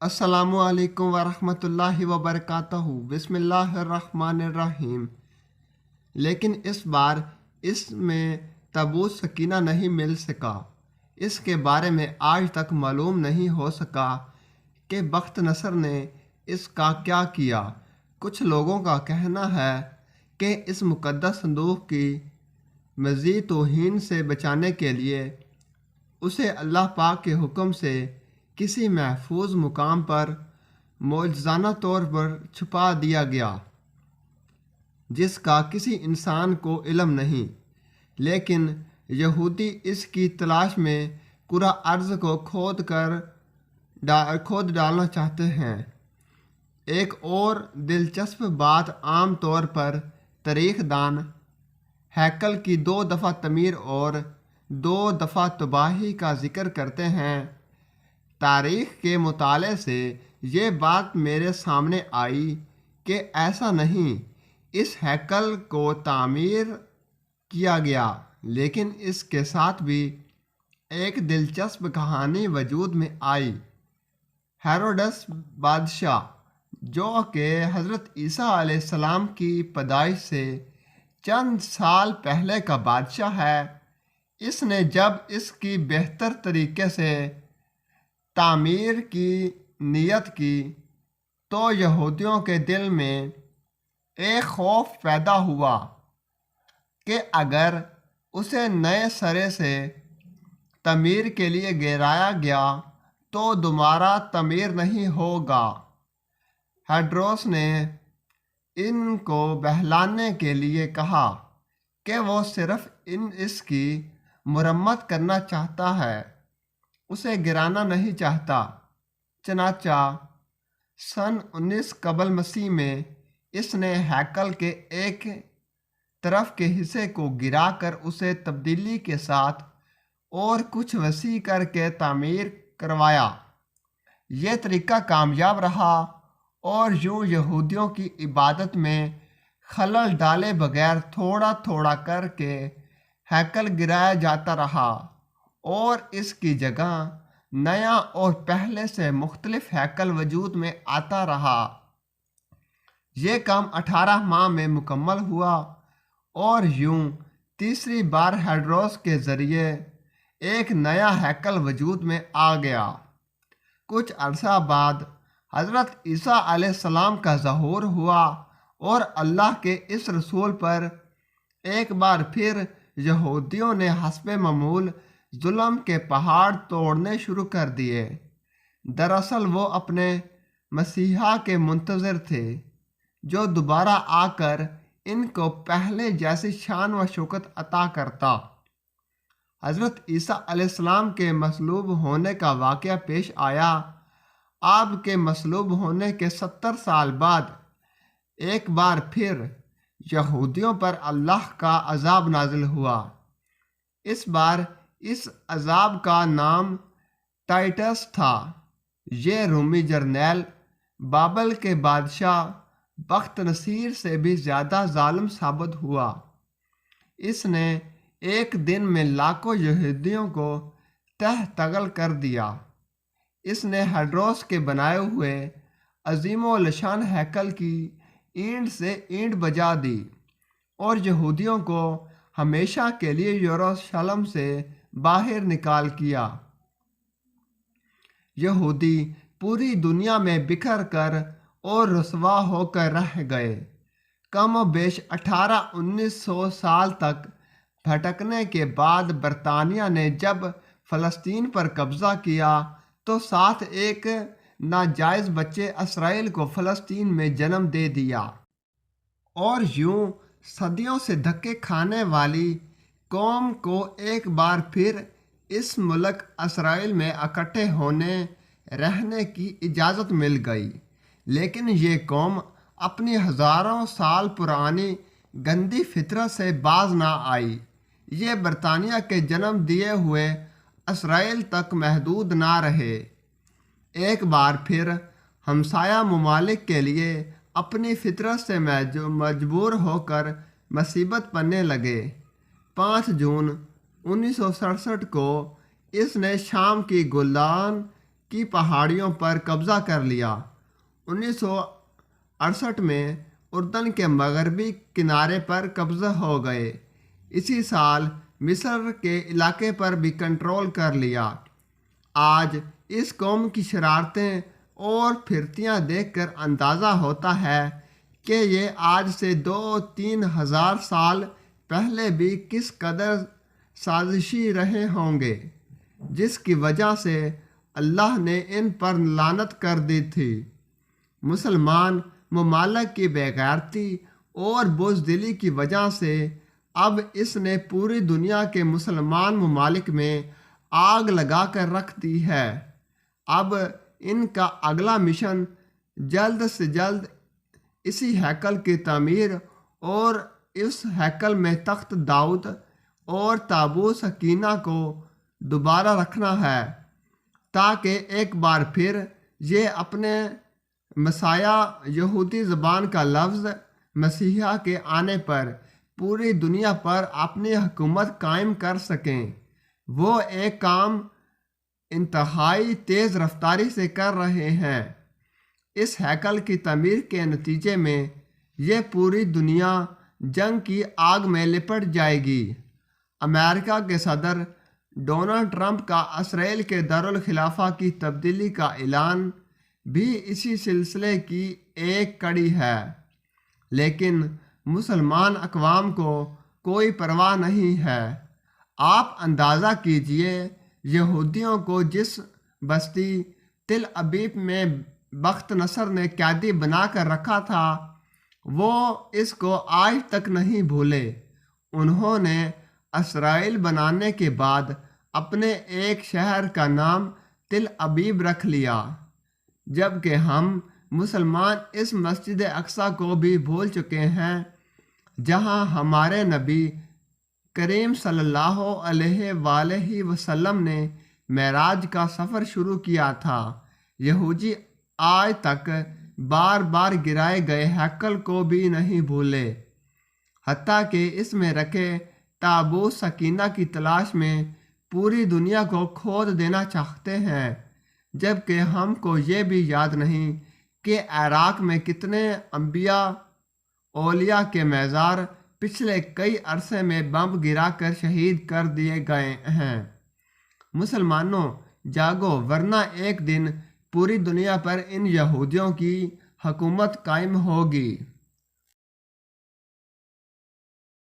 السلام علیکم ورحمۃ اللہ وبرکاتہ۔ بسم اللہ الرحمن الرحیم۔ لیکن اس بار اس میں تابوت سکینہ نہیں مل سکا۔ اس کے بارے میں آج تک معلوم نہیں ہو سکا کہ بخت نصر نے اس کا کیا کیا۔ کچھ لوگوں کا کہنا ہے کہ اس مقدس صندوق کی مزید توہین سے بچانے کے لیے اسے اللہ پاک کے حکم سے کسی محفوظ مقام پر معجزانہ طور پر چھپا دیا گیا، جس کا کسی انسان کو علم نہیں۔ لیکن یہودی اس کی تلاش میں کرہ ارض کو کھود ڈالنا چاہتے ہیں۔ ایک اور دلچسپ بات، عام طور پر تاریخ دان ہیکل کی 2 دفعہ تعمیر اور 2 دفعہ تباہی کا ذکر کرتے ہیں۔ تاریخ کے مطالعے سے یہ بات میرے سامنے آئی کہ ایسا نہیں، اس ہیکل کو تعمیر کیا گیا، لیکن اس کے ساتھ بھی ایک دلچسپ کہانی وجود میں آئی۔ ہیروڈس بادشاہ، جو کہ حضرت عیسیٰ علیہ السلام کی پیدائش سے چند سال پہلے کا بادشاہ ہے، اس نے جب اس کی بہتر طریقے سے تعمیر کی نیت کی تو یہودیوں کے دل میں ایک خوف پیدا ہوا کہ اگر اسے نئے سرے سے تعمیر کے لیے گرایا گیا تو دوبارہ تعمیر نہیں ہوگا۔ ہیروڈس نے ان کو بہلانے کے لیے کہا کہ وہ صرف اس کی مرمت کرنا چاہتا ہے، اسے گرانا نہیں چاہتا۔ چنانچہ سن 19 قبل مسیح میں اس نے ہیکل کے ایک طرف کے حصے کو گرا کر اسے تبدیلی کے ساتھ اور کچھ وسیع کر کے تعمیر کروایا۔ یہ طریقہ کامیاب رہا اور یوں یہودیوں کی عبادت میں خلل ڈالے بغیر تھوڑا تھوڑا کر کے ہیکل گرایا جاتا رہا اور اس کی جگہ نیا اور پہلے سے مختلف ہیکل وجود میں آتا رہا۔ یہ کام 18 ماہ میں مکمل ہوا اور یوں تیسری بار ہیروڈس کے ذریعے ایک نیا ہیکل وجود میں آ گیا۔ کچھ عرصہ بعد حضرت عیسیٰ علیہ السلام کا ظہور ہوا اور اللہ کے اس رسول پر ایک بار پھر یہودیوں نے حسب معمول ظلم کے پہاڑ توڑنے شروع کر دیے۔ دراصل وہ اپنے مسیحا کے منتظر تھے، جو دوبارہ آ کر ان کو پہلے جیسی شان و شوکت عطا کرتا۔ حضرت عیسیٰ علیہ السلام کے مصلوب ہونے کا واقعہ پیش آیا۔ آپ کے مصلوب ہونے کے 70 سال بعد ایک بار پھر یہودیوں پر اللہ کا عذاب نازل ہوا۔ اس بار اس عذاب کا نام ٹائٹس تھا۔ یہ رومی جرنیل بابل کے بادشاہ بخت نصیر سے بھی زیادہ ظالم ثابت ہوا۔ اس نے ایک دن میں لاکھوں یہودیوں کو تہ تغل کر دیا۔ اس نے ہیروڈس کے بنائے ہوئے عظیم الشان ہیکل کی اینٹ سے اینٹ بجا دی اور یہودیوں کو ہمیشہ کے لیے یروشلم سے باہر نکال کیا۔ یہودی پوری دنیا میں بکھر کر اور رسوا ہو کر رہ گئے۔ کم و بیش 1800-1900 سال تک بھٹکنے کے بعد برطانیہ نے جب فلسطین پر قبضہ کیا تو ساتھ ایک ناجائز بچے اسرائیل کو فلسطین میں جنم دے دیا، اور یوں صدیوں سے دھکے کھانے والی قوم کو ایک بار پھر اس ملک اسرائیل میں اکٹھے ہونے رہنے کی اجازت مل گئی۔ لیکن یہ قوم اپنی ہزاروں سال پرانی گندی فطرت سے باز نہ آئی۔ یہ برطانیہ کے جنم دیے ہوئے اسرائیل تک محدود نہ رہے، ایک بار پھر ہمسایہ ممالک کے لیے اپنی فطرت سے مجبور ہو کر مصیبت پڑنے لگے۔ 5 جون 1967 کو اس نے شام کی گولان کی پہاڑیوں پر قبضہ کر لیا۔ 1968 میں اردن کے مغربی کنارے پر قبضہ ہو گئے۔ اسی سال مصر کے علاقے پر بھی کنٹرول کر لیا۔ آج اس قوم کی شرارتیں اور پھرتیاں دیکھ کر اندازہ ہوتا ہے کہ یہ آج سے 2-3 ہزار سال پہلے بھی کس قدر سازشی رہے ہوں گے، جس کی وجہ سے اللہ نے ان پر لعنت کر دی تھی۔ مسلمان ممالک کی بے غیرتی اور بزدلی کی وجہ سے اب اس نے پوری دنیا کے مسلمان ممالک میں آگ لگا کر رکھ دی ہے۔ اب ان کا اگلا مشن جلد سے جلد اسی ہیکل کی تعمیر اور اس ہیکل میں تخت داؤد اور تابوت سکینہ کو دوبارہ رکھنا ہے، تاکہ ایک بار پھر یہ اپنے مسیح یہودی زبان کا لفظ مسیحا کے آنے پر پوری دنیا پر اپنی حکومت قائم کر سکیں۔ وہ ایک کام انتہائی تیز رفتاری سے کر رہے ہیں۔ اس ہیکل کی تعمیر کے نتیجے میں یہ پوری دنیا جنگ کی آگ میں لپٹ جائے گی۔ امریکہ کے صدر ڈونلڈ ٹرمپ کا اسرائیل کے دارالخلافہ کی تبدیلی کا اعلان بھی اسی سلسلے کی ایک کڑی ہے، لیکن مسلمان اقوام کو کوئی پرواہ نہیں ہے۔ آپ اندازہ کیجئے، یہودیوں کو جس بستی تل ابیب میں بخت نصر نے قیدی بنا کر رکھا تھا، وہ اس کو آج تک نہیں بھولے۔ انہوں نے اسرائیل بنانے کے بعد اپنے ایک شہر کا نام تل ابیب رکھ لیا، جبکہ ہم مسلمان اس مسجد اقصی کو بھی بھول چکے ہیں جہاں ہمارے نبی کریم صلی اللہ علیہ وآلہ وسلم نے معراج کا سفر شروع کیا تھا۔ یہودی آج تک بار بار گرائے گئے ہیکل کو بھی نہیں بھولے، حتیٰ کہ اس میں رکھے تابوت سکینہ کی تلاش میں پوری دنیا کو کھود دینا چاہتے ہیں، جبکہ ہم کو یہ بھی یاد نہیں کہ عراق میں کتنے انبیاء اولیاء کے مزار پچھلے کئی عرصے میں بم گرا کر شہید کر دیے گئے ہیں۔ مسلمانوں جاگو، ورنہ ایک دن پوری دنیا پر ان یہودیوں کی حکومت قائم ہوگی۔